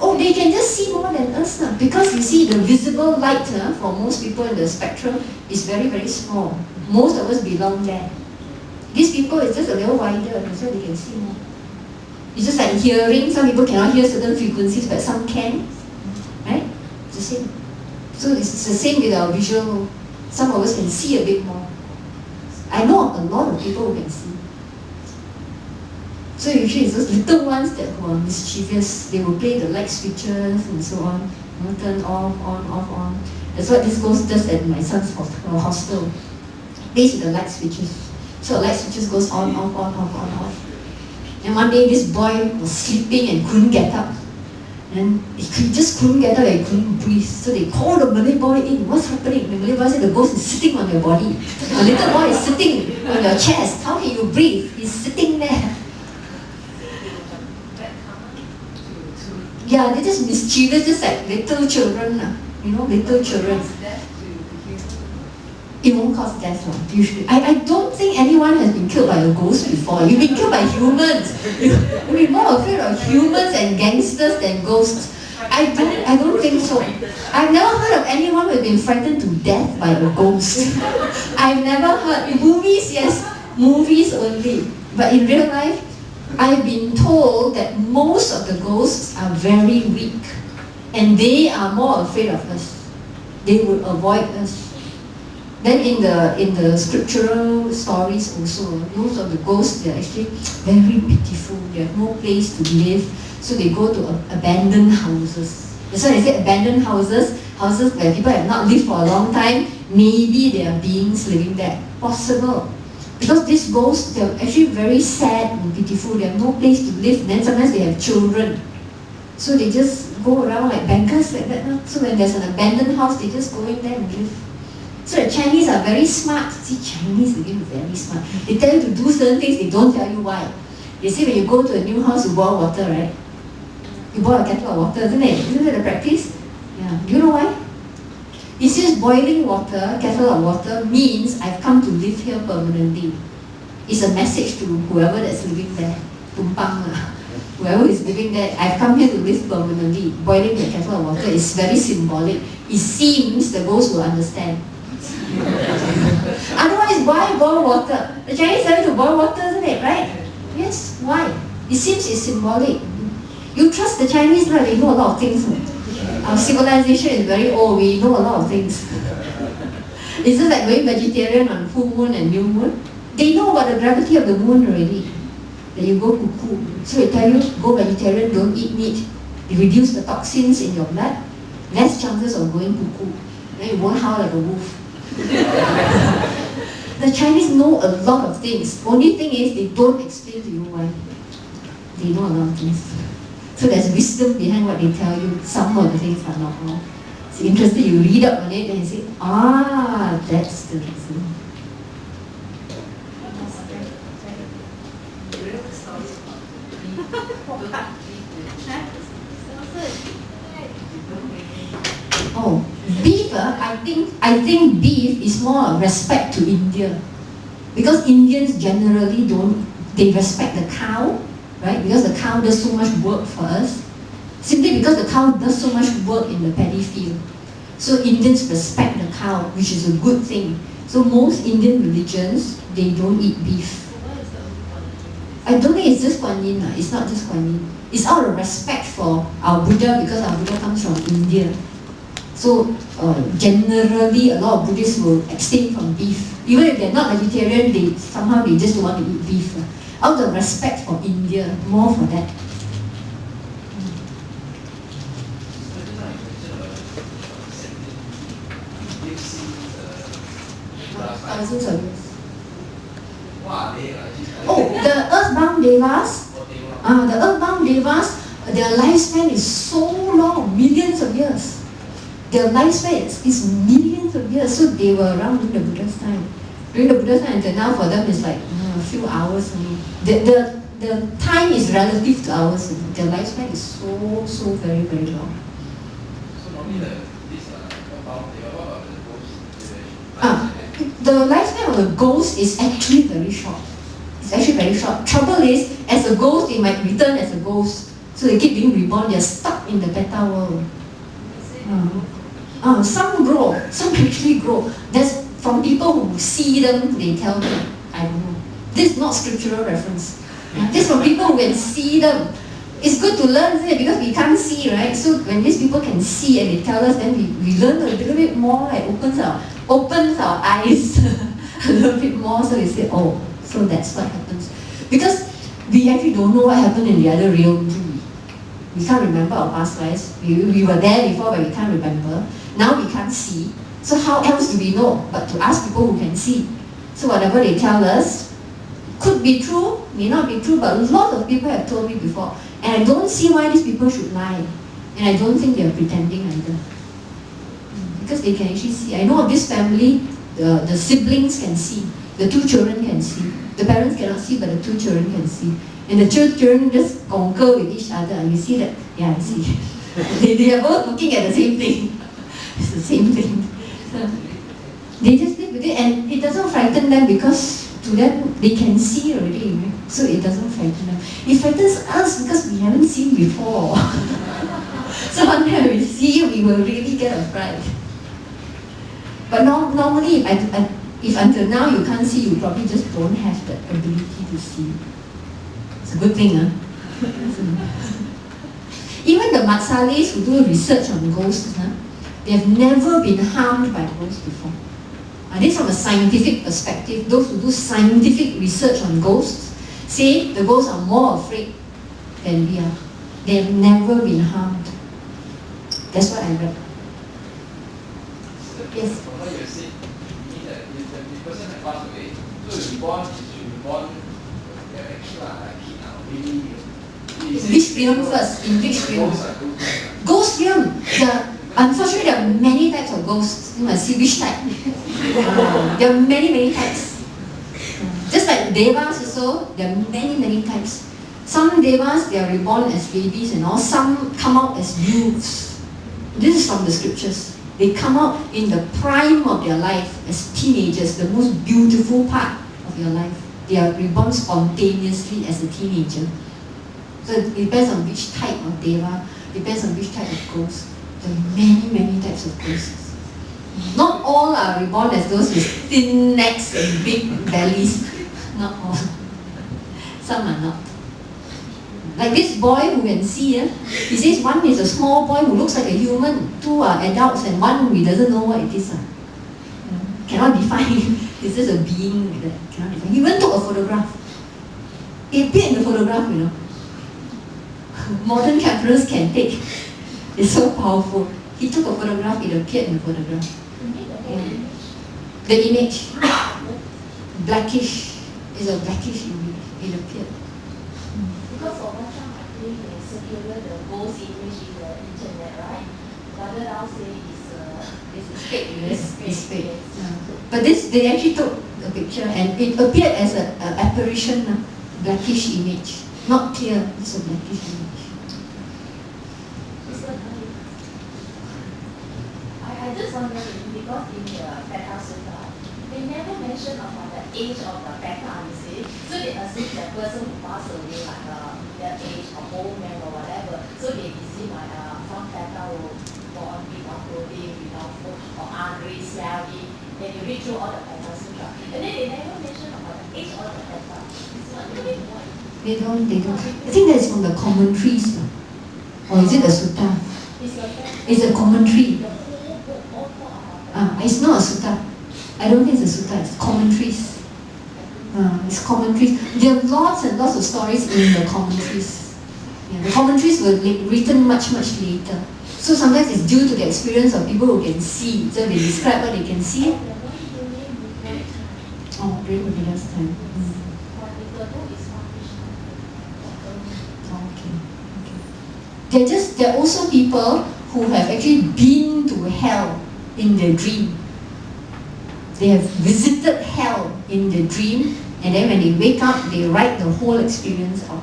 Oh, they can just see more than us now. Because you see, the visible light for most people in the spectrum is very, very small. Most of us belong there. These people, it's just a little wider, so they can see more. It's just like hearing. Some people cannot hear certain frequencies, but some can. Right? It's the same. So it's the same with our visual. Some of us can see a bit more. I know a lot of people who can see. So usually it's those little ones that who are mischievous. They will play the light switches and so on. Turn off, on, off, on. That's what this ghost does at my son's hostel. Plays with the light switches. So the light switches goes on, off, on, off, on, off. And one day this boy was sleeping and couldn't get up. And he just couldn't get up and he couldn't breathe. So they called the Malay boy in. What's happening? The Malay boy said the ghost is sitting on your body. The little boy is sitting on your chest. How can you breathe? He's sitting there. Yeah, they're just mischievous, just like little children, little children. It won't cause death, usually. I don't think anyone has been killed by a ghost before. You've been killed by humans. You'll be more afraid of humans and gangsters than ghosts. I don't think so. I've never heard of anyone who has been frightened to death by a ghost. I've never heard. In movies, yes, movies only. But in real life, I've been told that most of the ghosts are very weak and they are more afraid of us. They would avoid us. Then in the scriptural stories also, most of the ghosts, they're actually very pitiful. They have no place to live, so they go to abandoned houses. That's why they say abandoned houses, houses where people have not lived for a long time, maybe there are beings living there. Possible. Because these ghosts, they're actually very sad and pitiful. They have no place to live. And then sometimes they have children. So they just go around like bankers like that. So when there's an abandoned house, they just go in there and live. So the Chinese are very smart. See, Chinese again very smart. They tell you to do certain things, they don't tell you why. They say when you go to a new house, you boil water, right? You boil a kettle of water, isn't it? Isn't it the practice? Yeah. Do you know why? It says boiling water, kettle of water, means I've come to live here permanently. It's a message to whoever that's living there. Tumpang lah. Whoever is living there, I've come here to live permanently. Boiling the kettle of water is very symbolic. It seems the ghost will understand. Otherwise, why boil water? The Chinese tell you to boil water, isn't it, right? Yes, why? It seems it's symbolic. You trust the Chinese, right? They know a lot of things. Our civilization is very old, we know a lot of things. It's just like going vegetarian on full moon and new moon. They know about the gravity of the moon already. Then you go cuckoo. So they tell you, go vegetarian, don't eat meat. You reduce the toxins in your blood, less chances of going cuckoo. Then you won't howl like a wolf. The Chinese know a lot of things. Only thing is they don't explain to you why. They know a lot of things. So there's wisdom behind what they tell you. Some of the things are not wrong. It's interesting, you read up on it and you say, that's the reason. Oh, beef, I think beef is more a respect to India. Because Indians generally they respect the cow, right? Because the cow does so much work for us. Simply because the cow does so much work in the paddy field. So Indians respect the cow, which is a good thing. So most Indian religions, they don't eat beef. I don't think it's just Kuan Yin. It's not just Kuan Yin. It's out of respect for our Buddha, because our Buddha comes from India. So generally, a lot of Buddhists will abstain from beef. Even if they're not vegetarian, they just don't want to eat beef. Out of respect for India, more for that. Thousands of years. Oh, the earthbound devas. The earthbound devas, their lifespan is so long, millions of years. Their lifespan is millions of years, so they were around during the Buddha's time. During the Buddha's time until now, for them it's like a few hours only. The time is relative to ours. Their lifespan is so very, very long. The lifespan of a ghost is actually very short. It's actually very short. Trouble is, as a ghost, it might return as a ghost. So they keep being reborn, they're stuck in the beta world. Some grow, some actually grow. That's from people who see them, they tell me. I don't know. This is not scriptural reference. This is from people who can see them. It's good to learn, isn't it? Because we can't see, right? So when these people can see and they tell us, then we learn a little bit more, like opens our eyes a little bit more. So we say, oh, so that's what happens. Because we actually don't know what happened in the other realm too. We can't remember our past lives. We were there before, but we can't remember. Now we can't see. So how else do we know but to ask people who can see? So whatever they tell us could be true, may not be true, but lots of people have told me before. And I don't see why these people should lie. And I don't think they are pretending either. Because they can actually see. I know of this family, the siblings can see. The two children can see. The parents cannot see, but the two children can see. And the children just concur with each other. And you see that? Yeah, I see. they are both looking at the same thing. It's the same thing. So they just live with it, and it doesn't frighten them because to them they can see already. Right? So it doesn't frighten them. It frightens us because we haven't seen before. So one time we see, we will really get a fright. But normally, if until now you can't see, you probably just don't have that ability to see. It's a good thing, huh? Even the Matsalis who do research on ghosts, they have never been harmed by ghosts before. This from a scientific perspective. Those who do scientific research on ghosts say the ghosts are more afraid than we are. They have never been harmed. That's what I read. Yes? From what you said, you mean that if the person has passed away, so if reborn, they're extra kid now, maybe. Which realm first? In which realm? Ghost realm. Unfortunately, there are many types of ghosts. You must see which type. There are many types. Just like devas also, there are many types. Some devas, they are reborn as babies and all. Some come out as youths. This is from the scriptures. They come out in the prime of their life as teenagers, the most beautiful part of your life. They are reborn spontaneously as a teenager. So it depends on which type of deva, depends on which type of ghost. There are many types of ghosts. Not all are reborn as those with thin necks and big bellies. Not all. Some are not. Like this boy who can see, he says one is a small boy who looks like a human, two are adults, and one who doesn't know what it is. Cannot define. It's just a being that cannot define. He even took a photograph. It appeared in the photograph, you know. Modern cameras can take. It's so powerful. He took a photograph, it appeared in the photograph. The image. Blackish. It's a blackish image. It appeared. Because for one time I think they circulate the ghost image in the internet, right? Rather now say it's fake. Yes, it's fake. Yeah. But they actually took the picture and it appeared as an apparition, blackish image. Not clear, it's a blackish image. I just wondering, because in the Beta Sutta, they never mention about the age of the Beta, you see. So they assume the person who passed away, like their age, or old man or whatever. So they assume like some Beta will go on without clothing, without food, or hungry, slavey. Then you read through all the Beta Sutta. And then they never mention about the age of the Beta. It's wondering why. They don't. I think that's from the commentaries. Or is it the sutta? It's a commentary. It's not a sutta. I don't think it's a sutta, it's commentaries. It's commentaries. There are lots and lots of stories in the commentaries. The commentaries were written much later. So sometimes it's due to the experience of people who can see. So they describe what they can see. Oh, during the Buddha's time. There are also people who have actually been to hell in their dream. They have visited hell in their dream, and then when they wake up, they write the whole experience out.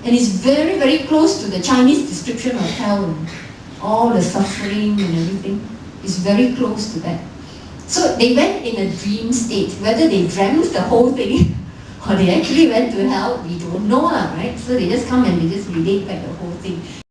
And it's very close to the Chinese description of hell, and all the suffering and everything. It's very close to that. So they went in a dream state, whether they dreamt the whole thing or they actually went to hell, we don't know, right? So they just come and they just relate back the whole thing.